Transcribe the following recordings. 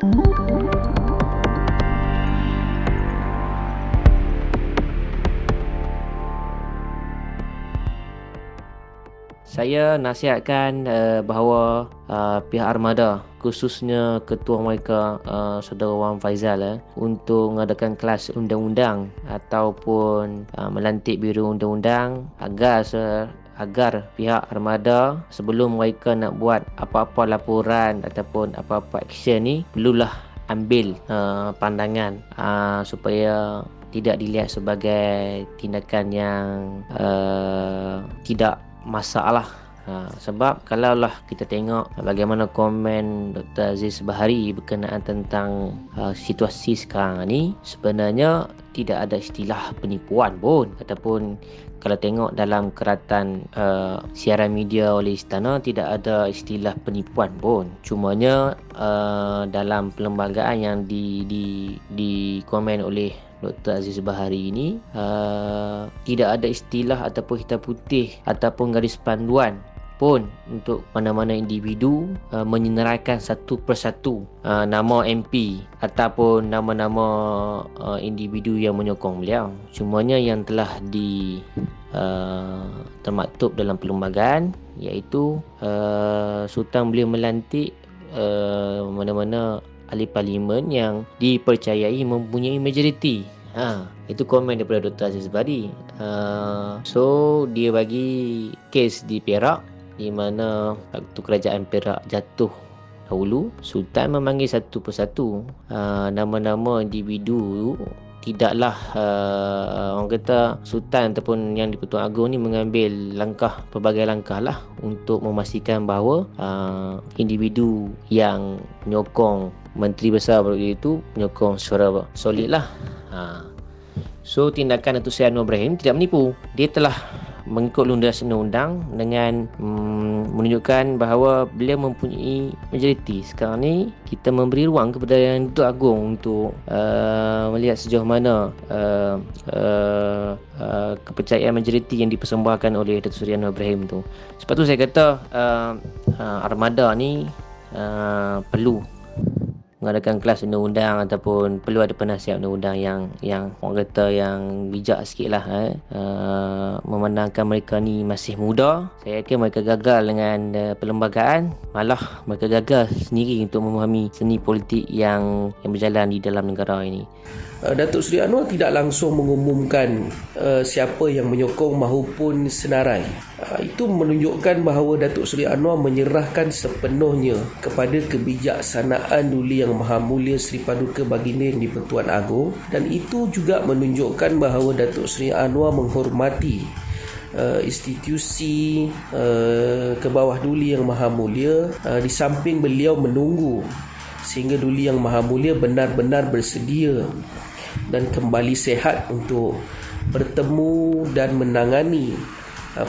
Saya nasihatkan bahawa pihak armada, khususnya ketua mereka Saudara Wan Faizal untuk mengadakan kelas undang-undang ataupun melantik biro undang-undang agar pihak armada sebelum mereka nak buat apa-apa laporan ataupun apa-apa action ni perlulah ambil pandangan supaya tidak dilihat sebagai tindakan yang tidak masalah. Sebab kalaulah kita tengok bagaimana komen Dr. Aziz Bahari berkenaan tentang situasi sekarang ni, sebenarnya tidak ada istilah penipuan pun, ataupun kalau tengok dalam keratan siaran media oleh istana tidak ada istilah penipuan pun. Cumanya dalam perlembagaan yang di komen oleh Dr. Aziz Bahari ini tidak ada istilah ataupun hitam putih ataupun garis panduan pun untuk mana-mana individu menyenaraikan satu persatu nama MP ataupun nama-nama individu yang menyokong beliau. Cumanya yang telah termaktub dalam perlembagaan iaitu Sultan beliau melantik mana-mana ahli parlimen yang dipercayai mempunyai majoriti. Itu komen daripada Dr. Aziz Bahari. So dia bagi kes di Perak, di mana waktu kerajaan Perak jatuh dahulu, Sultan memanggil satu persatu nama-nama individu. Tidaklah orang kata Sultan ataupun yang di-Pertuan Agong ni mengambil pelbagai langkah lah untuk memastikan bahawa individu yang menyokong Menteri Besar baru itu menyokong suara solid lah. So tindakan Datuk Seri Anwar Ibrahim tidak menipu. Dia telah mengikut lundas undang-undang dengan menunjukkan bahawa beliau mempunyai majoriti. Sekarang ni kita memberi ruang kepada Yang Datuk Agong untuk melihat sejauh mana kepercayaan majoriti yang dipersembahkan oleh Datuk Seri Anwar Ibrahim tu. Sebab tu saya kata armada ni perlu mengadakan kelas undang-undang ataupun perlu ada penasihat undang-undang yang orang kata yang bijak sikit lah, memandangkan mereka ni masih muda. Saya yakin mereka gagal dengan perlembagaan, malah mereka gagal sendiri untuk memahami seni politik yang berjalan di dalam negara ini. Datuk Seri Anwar tidak langsung mengumumkan siapa yang menyokong maupun senarai. Itu menunjukkan bahawa Datuk Seri Anwar menyerahkan sepenuhnya kepada kebijaksanaan Duli Yang Maha Mulia Seri Paduka Baginda Yang di-Pertuan Agong, dan itu juga menunjukkan bahawa Datuk Seri Anwar menghormati institusi ke bawah Duli Yang Maha Mulia, di samping beliau menunggu sehingga Duli Yang Maha Mulia benar-benar bersedia dan kembali sehat untuk bertemu dan menangani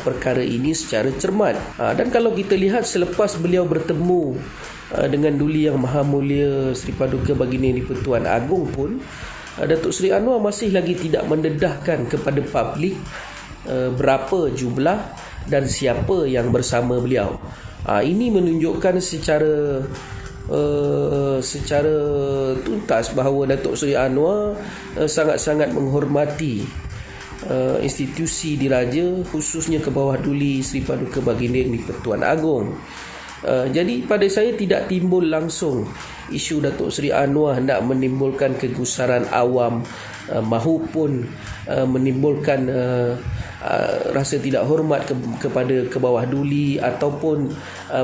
perkara ini secara cermat. Dan kalau kita lihat selepas beliau bertemu dengan Duli Yang Maha Mulia Seri Paduka Baginda Yang di-Pertuan Agong pun, Datuk Seri Anwar masih lagi tidak mendedahkan kepada publik berapa jumlah dan siapa yang bersama beliau. Ini menunjukkan secara tuntas bahawa Datuk Seri Anwar sangat-sangat menghormati institusi diraja, khususnya ke bawah Duli Seri Paduka Baginda Yang di-Pertuan Agong. Jadi pada saya tidak timbul langsung isu Datuk Seri Anwar hendak menimbulkan kegusaran awam maupun menimbulkan rasa tidak hormat kepada ke bawah Duli ataupun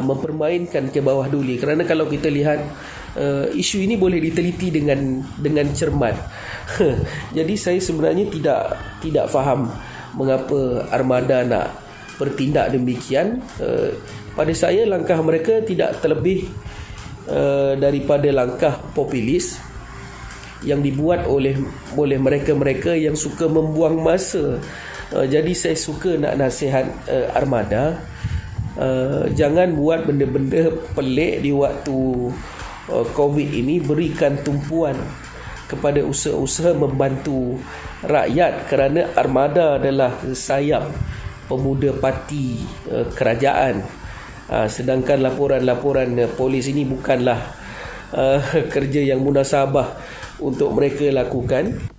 mempermainkan ke bawah Duli. Kerana kalau kita lihat isu ini boleh diteliti dengan cermat. Jadi saya sebenarnya tidak faham mengapa armada nak bertindak demikian. Pada saya langkah mereka tidak terlebih daripada langkah populis yang dibuat oleh mereka-mereka yang suka membuang masa. Jadi saya suka nak nasihat armada, jangan buat benda-benda pelik di waktu COVID ini. Berikan tumpuan kepada usaha-usaha membantu rakyat, kerana armada adalah sayap pemuda parti kerajaan. Sedangkan laporan-laporan polis ini bukanlah kerja yang munasabah untuk mereka lakukan.